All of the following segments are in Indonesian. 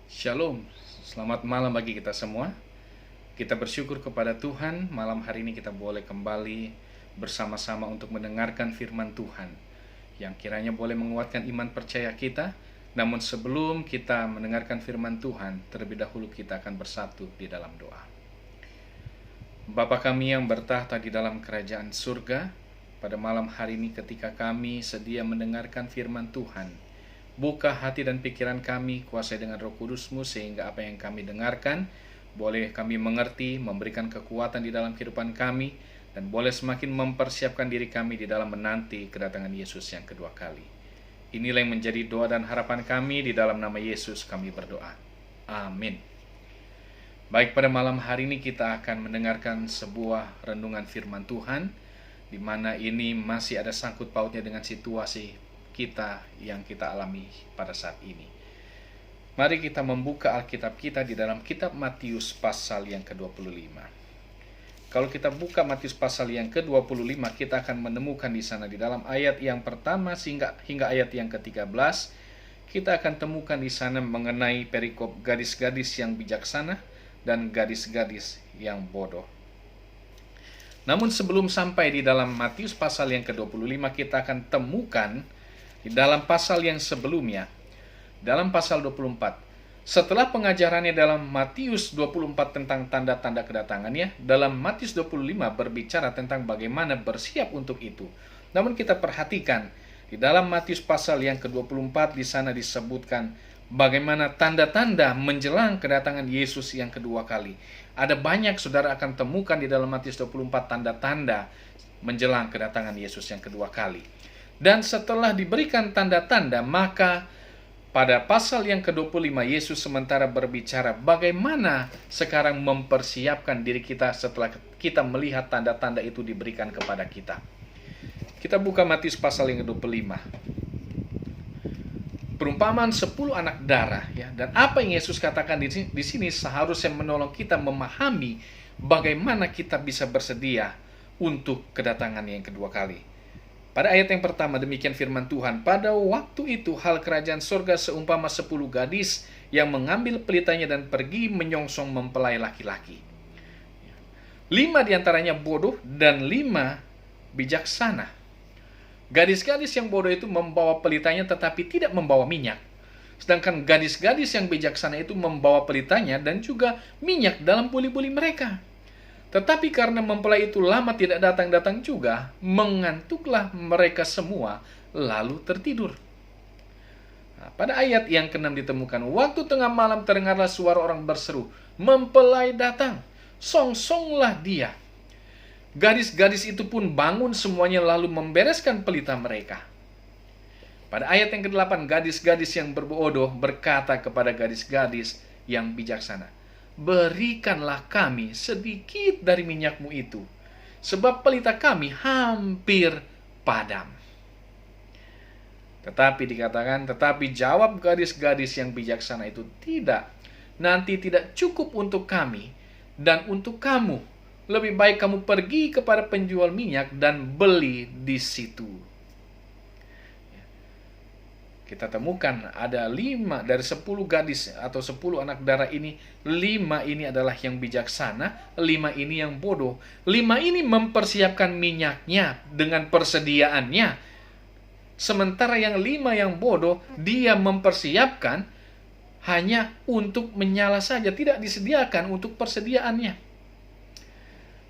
Shalom, selamat malam bagi kita semua. Kita bersyukur kepada Tuhan, malam hari ini kita boleh kembali bersama-sama untuk mendengarkan firman Tuhan yang kiranya boleh menguatkan iman percaya kita. Namun sebelum kita mendengarkan firman Tuhan, terlebih dahulu kita akan bersatu di dalam doa. Bapa kami yang bertahta di dalam kerajaan surga, pada malam hari ini ketika kami sedia mendengarkan firman Tuhan, buka hati dan pikiran kami, kuasai dengan Roh Kudus-Mu sehingga apa yang kami dengarkan boleh kami mengerti, memberikan kekuatan di dalam kehidupan kami, dan boleh semakin mempersiapkan diri kami di dalam menanti kedatangan Yesus yang kedua kali. Inilah yang menjadi doa dan harapan kami, di dalam nama Yesus kami berdoa. Amin. Baik, pada malam hari ini kita akan mendengarkan sebuah renungan firman Tuhan, di mana ini masih ada sangkut pautnya dengan situasi kita yang kita alami pada saat ini. Mari kita membuka Alkitab kita di dalam kitab Matius pasal yang ke-25. Kalau kita buka Matius pasal yang ke-25, kita akan menemukan di sana di dalam ayat yang pertama hingga ayat yang ke-13, kita akan temukan di sana mengenai perikop gadis-gadis yang bijaksana dan gadis-gadis yang bodoh. Namun sebelum sampai di dalam Matius pasal yang ke-25, kita akan temukan di dalam pasal yang sebelumnya, dalam pasal 24, setelah pengajarannya dalam Matius 24 tentang tanda-tanda kedatangannya, dalam Matius 25 berbicara tentang bagaimana bersiap untuk itu. Namun kita perhatikan, di dalam Matius pasal yang ke-24 di sana disebutkan bagaimana tanda-tanda menjelang kedatangan Yesus yang kedua kali. Ada banyak saudara akan temukan di dalam Matius 24 tanda-tanda menjelang kedatangan Yesus yang kedua kali. Dan setelah diberikan tanda-tanda, maka pada pasal yang ke-25 Yesus sementara berbicara bagaimana sekarang mempersiapkan diri kita setelah kita melihat tanda-tanda itu diberikan kepada kita. Kita buka Matius pasal yang ke-25. Perumpamaan 10 anak darah, ya. Dan apa yang Yesus katakan di sini seharusnya menolong kita memahami bagaimana kita bisa bersedia untuk kedatangan yang kedua kali. Pada ayat yang pertama demikian firman Tuhan, pada waktu itu hal kerajaan surga seumpama 10 gadis yang mengambil pelitanya dan pergi menyongsong mempelai laki-laki. 5 diantaranya bodoh dan 5 bijaksana. Gadis-gadis yang bodoh itu membawa pelitanya tetapi tidak membawa minyak. Sedangkan gadis-gadis yang bijaksana itu membawa pelitanya dan juga minyak dalam buli-buli mereka. Tetapi karena mempelai itu lama tidak datang-datang juga, mengantuklah mereka semua, lalu tertidur. Nah, pada ayat yang ke-6 ditemukan, waktu tengah malam terdengarlah suara orang berseru, mempelai datang, songsonglah dia. Gadis-gadis itu pun bangun semuanya lalu membereskan pelita mereka. Pada ayat yang ke-8, gadis-gadis yang berbodoh berkata kepada gadis-gadis yang bijaksana, berikanlah kami sedikit dari minyakmu itu, sebab pelita kami hampir padam. Tetapi jawab gadis-gadis yang bijaksana itu, tidak, nanti tidak cukup untuk kami dan untuk kamu. Lebih baik kamu pergi kepada penjual minyak dan beli di situ. Kita temukan ada 5 dari 10 gadis atau 10 anak darah ini, 5 ini adalah yang bijaksana, 5 ini yang bodoh. 5 ini mempersiapkan minyaknya dengan persediaannya. Sementara yang 5 yang bodoh, dia mempersiapkan hanya untuk menyala saja, tidak disediakan untuk persediaannya.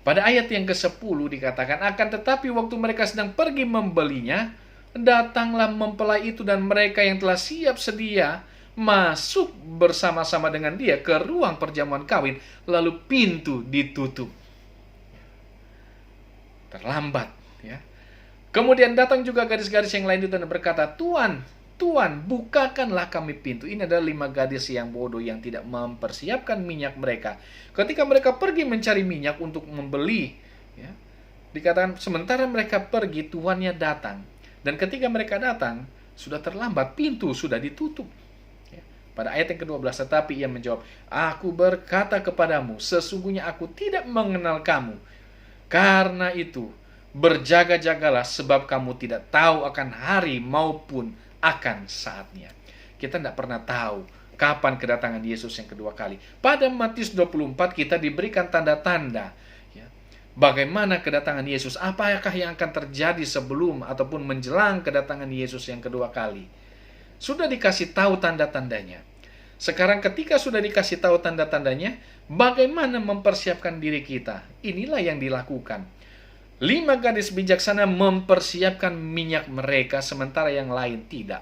Pada ayat yang ke-10 dikatakan, akan tetapi waktu mereka sedang pergi membelinya, datanglah mempelai itu dan mereka yang telah siap sedia masuk bersama-sama dengan dia ke ruang perjamuan kawin, lalu pintu ditutup. Terlambat, ya. Kemudian datang juga gadis-gadis yang lain itu dan berkata, Tuan, Tuan, bukakanlah kami pintu. Ini adalah 5 gadis yang bodoh yang tidak mempersiapkan minyak mereka. Ketika mereka pergi mencari minyak untuk membeli, ya, dikatakan sementara mereka pergi, tuannya datang. Dan ketika mereka datang, sudah terlambat, pintu sudah ditutup. Ya. Pada ayat yang ke-12, tetapi ia menjawab, aku berkata kepadamu, sesungguhnya aku tidak mengenal kamu. Karena itu, berjaga-jagalah sebab kamu tidak tahu akan hari maupun akan saatnya. Kita tidak pernah tahu Kapan kedatangan Yesus yang kedua kali? Pada Matius 24 kita diberikan tanda-tanda. Ya. Bagaimana kedatangan Yesus? Apakah yang akan terjadi sebelum ataupun menjelang kedatangan Yesus yang kedua kali? Sudah dikasih tahu tanda-tandanya. Sekarang ketika sudah dikasih tahu tanda-tandanya, bagaimana mempersiapkan diri kita? Inilah yang dilakukan. 5 gadis bijaksana mempersiapkan minyak mereka, sementara yang lain tidak.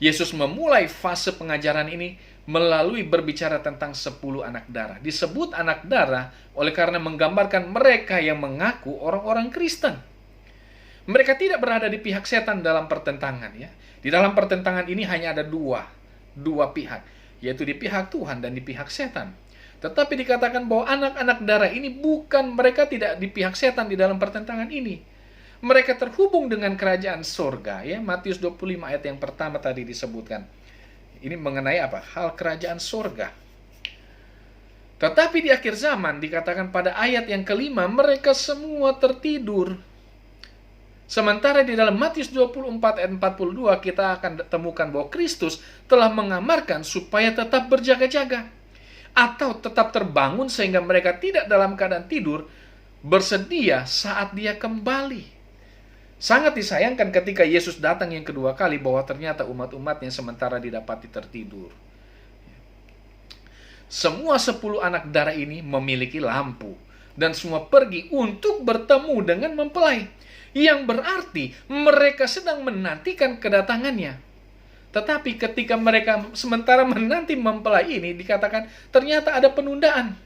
Yesus memulai fase pengajaran ini melalui berbicara tentang 10 anak darah. Disebut anak darah oleh karena menggambarkan mereka yang mengaku orang-orang Kristen. Mereka tidak berada di pihak setan dalam pertentangan. Ya. Di dalam pertentangan ini hanya ada dua pihak, yaitu di pihak Tuhan dan di pihak setan. Tetapi dikatakan bahwa anak-anak darah ini mereka tidak di pihak setan di dalam pertentangan ini. Mereka terhubung dengan kerajaan sorga. Ya. Matius 25 ayat yang pertama tadi disebutkan. Ini mengenai apa? Hal kerajaan sorga. Tetapi di akhir zaman dikatakan pada ayat yang kelima, mereka semua tertidur. Sementara di dalam Matius 24 ayat 42 kita akan temukan bahwa Kristus telah mengamarkan supaya tetap berjaga-jaga atau tetap terbangun sehingga mereka tidak dalam keadaan tidur, bersedia saat dia kembali. Sangat disayangkan ketika Yesus datang yang kedua kali bahwa ternyata umat-umatnya sementara didapati tertidur. Semua 10 anak darah ini memiliki lampu dan semua pergi untuk bertemu dengan mempelai. Yang berarti mereka sedang menantikan kedatangannya. Tetapi ketika mereka sementara menanti mempelai ini, dikatakan ternyata ada penundaan.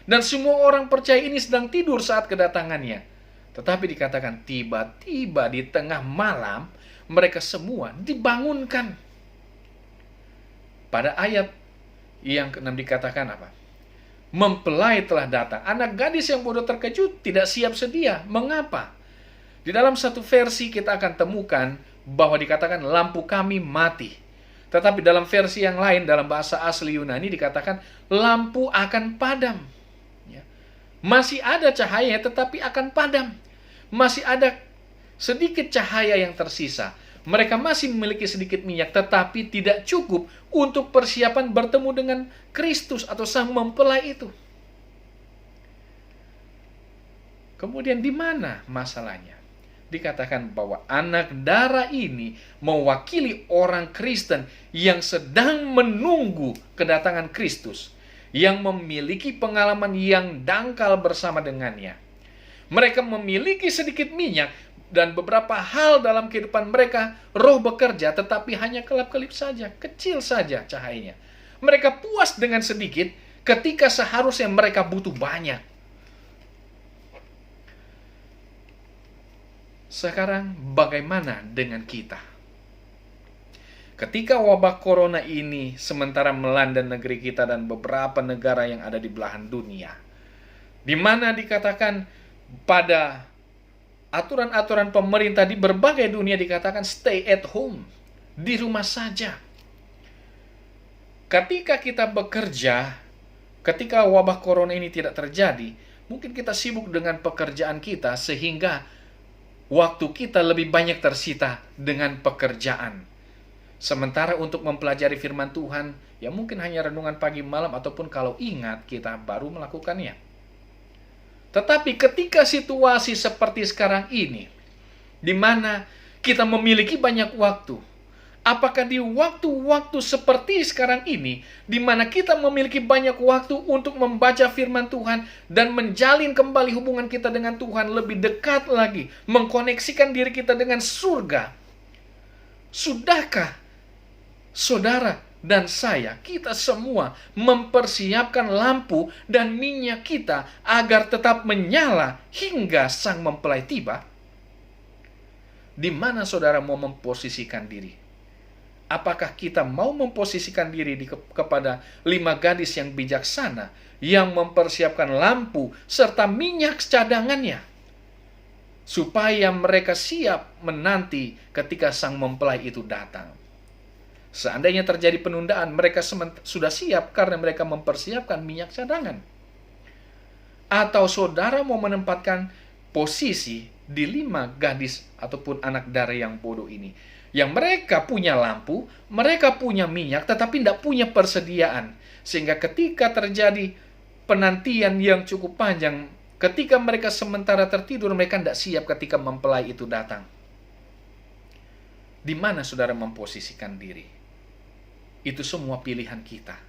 Dan semua orang percaya ini sedang tidur saat kedatangannya. Tetapi dikatakan tiba-tiba di tengah malam, mereka semua dibangunkan. Pada ayat yang ke-6 dikatakan apa? Mempelai telah datang. Anak gadis yang bodoh terkejut tidak siap sedia. Mengapa? Di dalam satu versi kita akan temukan bahwa dikatakan lampu kami mati. Tetapi dalam versi yang lain, dalam bahasa asli Yunani dikatakan lampu akan padam. Ya. Masih ada cahaya tetapi akan padam. Masih ada sedikit cahaya yang tersisa. Mereka masih memiliki sedikit minyak tetapi tidak cukup untuk persiapan bertemu dengan Kristus atau sang mempelai itu. Kemudian di mana masalahnya? Dikatakan bahwa anak darah ini mewakili orang Kristen yang sedang menunggu kedatangan Kristus, yang memiliki pengalaman yang dangkal bersama dengannya. Mereka memiliki sedikit minyak dan beberapa hal dalam kehidupan mereka, roh bekerja tetapi hanya kelap-kelip saja, kecil saja cahayanya. Mereka puas dengan sedikit ketika seharusnya mereka butuh banyak. Sekarang bagaimana dengan kita? Ketika wabah corona ini sementara melanda negeri kita dan beberapa negara yang ada di belahan dunia, di mana dikatakan pada aturan-aturan pemerintah di berbagai dunia dikatakan stay at home, di rumah saja. Ketika kita bekerja, ketika wabah corona ini tidak terjadi, mungkin kita sibuk dengan pekerjaan kita sehingga waktu kita lebih banyak tersita dengan pekerjaan. Sementara untuk mempelajari firman Tuhan, ya mungkin hanya renungan pagi malam ataupun kalau ingat kita baru melakukannya. Tetapi ketika situasi seperti sekarang ini, di mana kita memiliki banyak waktu, apakah di waktu-waktu seperti sekarang ini, di mana kita memiliki banyak waktu untuk membaca firman Tuhan dan menjalin kembali hubungan kita dengan Tuhan lebih dekat lagi, mengkoneksikan diri kita dengan surga, sudahkah saudara dan saya, kita semua mempersiapkan lampu dan minyak kita agar tetap menyala hingga sang mempelai tiba? Di mana saudara mau memposisikan diri? Apakah kita mau memposisikan diri kepada 5 gadis yang bijaksana yang mempersiapkan lampu serta minyak cadangannya supaya mereka siap menanti ketika sang mempelai itu datang? Seandainya terjadi penundaan, mereka sudah siap karena mereka mempersiapkan minyak cadangan. Atau saudara mau menempatkan posisi di 5 gadis ataupun anak darah yang bodoh ini, Yang mereka punya lampu, mereka punya minyak, tetapi tidak punya persediaan. Sehingga ketika terjadi penantian yang cukup panjang, ketika mereka sementara tertidur, mereka tidak siap ketika mempelai itu datang. Di mana saudara memposisikan diri? Itu semua pilihan kita.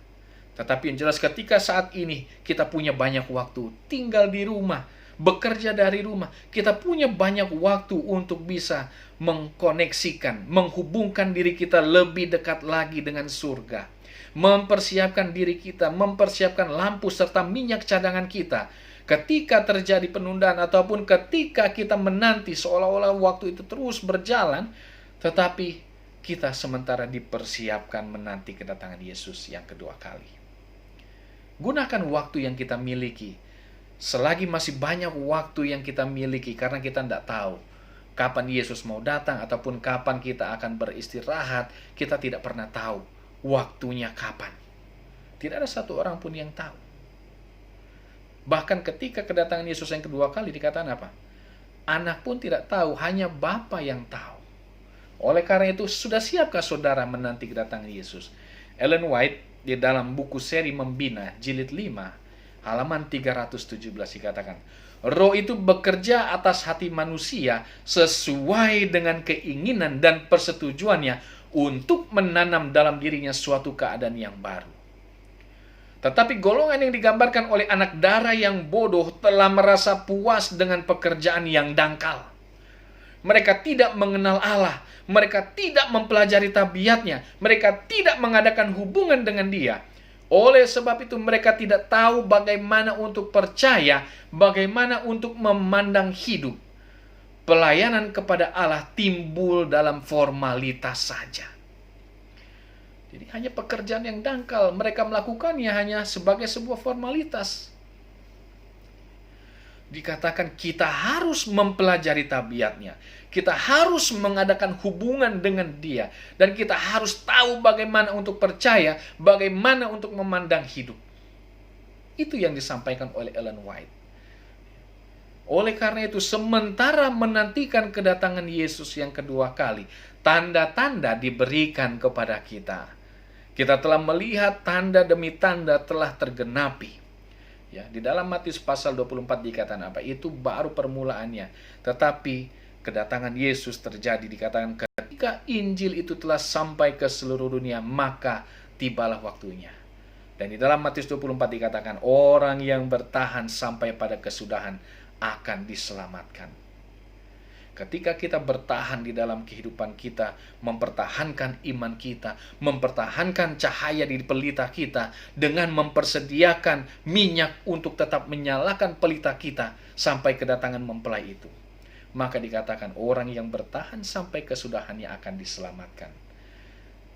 Tetapi yang jelas ketika saat ini kita punya banyak waktu, tinggal di rumah, bekerja dari rumah, kita punya banyak waktu untuk bisa mengkoneksikan, menghubungkan diri kita lebih dekat lagi dengan surga. Mempersiapkan diri kita, mempersiapkan lampu serta minyak cadangan kita. Ketika terjadi penundaan ataupun ketika kita menanti seolah-olah waktu itu terus berjalan, tetapi kita sementara dipersiapkan menanti kedatangan Yesus yang kedua kali. Gunakan waktu yang kita miliki. Selagi masih banyak waktu yang kita miliki, karena kita tidak tahu kapan Yesus mau datang ataupun kapan kita akan beristirahat, kita tidak pernah tahu waktunya kapan. Tidak ada satu orang pun yang tahu. Bahkan ketika kedatangan Yesus yang kedua kali dikatakan apa? Anak pun tidak tahu, hanya Bapa yang tahu. Oleh karena itu, sudah siapkah saudara menanti kedatangan Yesus? Ellen White di dalam buku seri Membina, jilid 5, halaman 317 dikatakan, Roh itu bekerja atas hati manusia sesuai dengan keinginan dan persetujuannya untuk menanam dalam dirinya suatu keadaan yang baru. Tetapi golongan yang digambarkan oleh anak darah yang bodoh telah merasa puas dengan pekerjaan yang dangkal. Mereka tidak mengenal Allah. Mereka tidak mempelajari tabiatnya. Mereka tidak mengadakan hubungan dengan Dia. Oleh sebab itu mereka tidak tahu bagaimana untuk percaya, bagaimana untuk memandang hidup. Pelayanan kepada Allah timbul dalam formalitas saja. Jadi hanya pekerjaan yang dangkal. Mereka melakukannya hanya sebagai sebuah formalitas. Dikatakan kita harus mempelajari tabiatnya. Kita harus mengadakan hubungan dengan Dia. Dan kita harus tahu bagaimana untuk percaya, bagaimana untuk memandang hidup. Itu yang disampaikan oleh Ellen White. Oleh karena itu, sementara menantikan kedatangan Yesus yang kedua kali, tanda-tanda diberikan kepada kita. Kita telah melihat tanda demi tanda telah tergenapi. Ya, di dalam Matius pasal 24 dikatakan apa? Itu baru permulaannya. Tetapi kedatangan Yesus terjadi, dikatakan ketika Injil itu telah sampai ke seluruh dunia, maka tibalah waktunya. Dan di dalam Matius 24 dikatakan orang yang bertahan sampai pada kesudahan akan diselamatkan. Ketika kita bertahan di dalam kehidupan kita, mempertahankan iman kita, mempertahankan cahaya di pelita kita, dengan mempersediakan minyak untuk tetap menyalakan pelita kita sampai kedatangan mempelai itu, maka dikatakan orang yang bertahan sampai kesudahannya akan diselamatkan.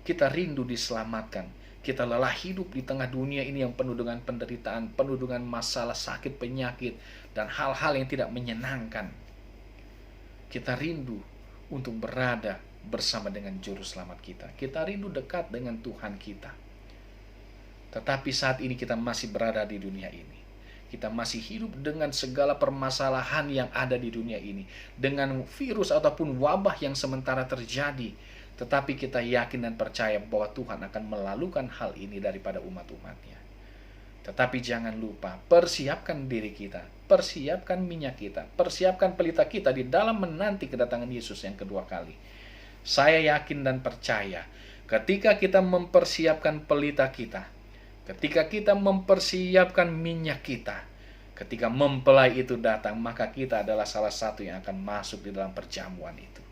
Kita rindu diselamatkan. Kita lelah hidup di tengah dunia ini yang penuh dengan penderitaan, penuh dengan masalah, sakit, penyakit, dan hal-hal yang tidak menyenangkan. Kita rindu untuk berada bersama dengan Juru Selamat kita. Kita rindu dekat dengan Tuhan kita. Tetapi saat ini kita masih berada di dunia ini. Kita masih hidup dengan segala permasalahan yang ada di dunia ini. Dengan virus ataupun wabah yang sementara terjadi. Tetapi kita yakin dan percaya bahwa Tuhan akan melalukan hal ini daripada umat-umatnya. Tetapi jangan lupa, persiapkan diri kita, persiapkan minyak kita, persiapkan pelita kita di dalam menanti kedatangan Yesus yang kedua kali. Saya yakin dan percaya, ketika kita mempersiapkan pelita kita, ketika kita mempersiapkan minyak kita, ketika mempelai itu datang, maka kita adalah salah satu yang akan masuk di dalam perjamuan itu.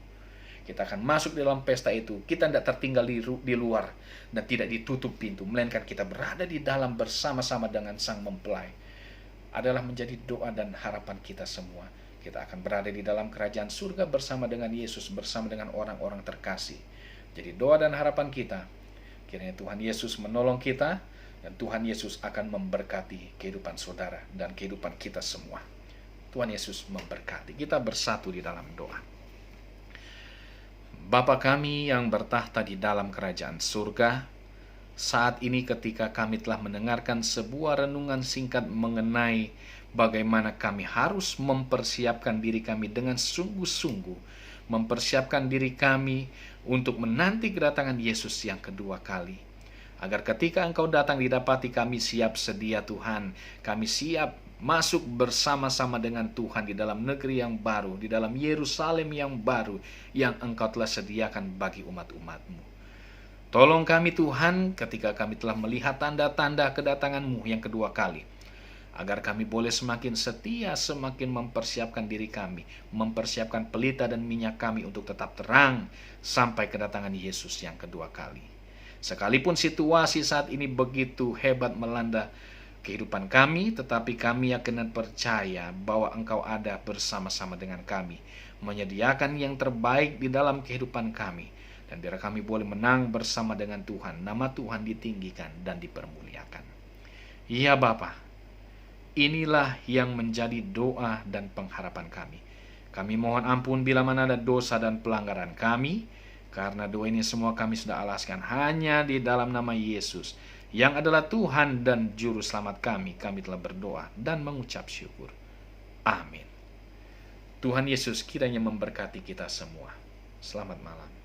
Kita akan masuk di dalam pesta itu. Kita tidak tertinggal di luar dan tidak ditutup pintu, melainkan kita berada di dalam bersama-sama dengan sang mempelai. Adalah menjadi doa dan harapan kita semua. Kita akan berada di dalam kerajaan surga bersama dengan Yesus, bersama dengan orang-orang terkasih. Jadi doa dan harapan kita, kiranya Tuhan Yesus menolong kita, dan Tuhan Yesus akan memberkati kehidupan saudara dan kehidupan kita semua. Tuhan Yesus memberkati. Kita bersatu di dalam doa. Bapa kami yang bertahta di dalam kerajaan surga, saat ini ketika kami telah mendengarkan sebuah renungan singkat mengenai bagaimana kami harus mempersiapkan diri kami dengan sungguh-sungguh, mempersiapkan diri kami untuk menanti kedatangan Yesus yang kedua kali. Agar ketika Engkau datang didapati kami siap sedia Tuhan, kami siap masuk bersama-sama dengan Tuhan di dalam negeri yang baru, di dalam Yerusalem yang baru yang Engkau telah sediakan bagi umat-umat-Mu. Tolong kami Tuhan ketika kami telah melihat tanda-tanda kedatangan-Mu yang kedua kali, agar kami boleh semakin setia, semakin mempersiapkan diri kami, mempersiapkan pelita dan minyak kami untuk tetap terang sampai kedatangan Yesus yang kedua kali. Sekalipun situasi saat ini begitu hebat melanda kehidupan kami, tetapi kami yakin dan percaya bahwa Engkau ada bersama-sama dengan kami, menyediakan yang terbaik di dalam kehidupan kami, dan biar kami boleh menang bersama dengan Tuhan, nama Tuhan ditinggikan dan dipermuliakan. Ya Bapa, inilah yang menjadi doa dan pengharapan kami. Kami mohon ampun bila mana ada dosa dan pelanggaran kami, karena doa ini semua kami sudah alaskan hanya di dalam nama Yesus, yang adalah Tuhan dan Juru Selamat kami. Kami telah berdoa dan mengucap syukur. Amin. Tuhan Yesus kiranya memberkati kita semua. Selamat malam.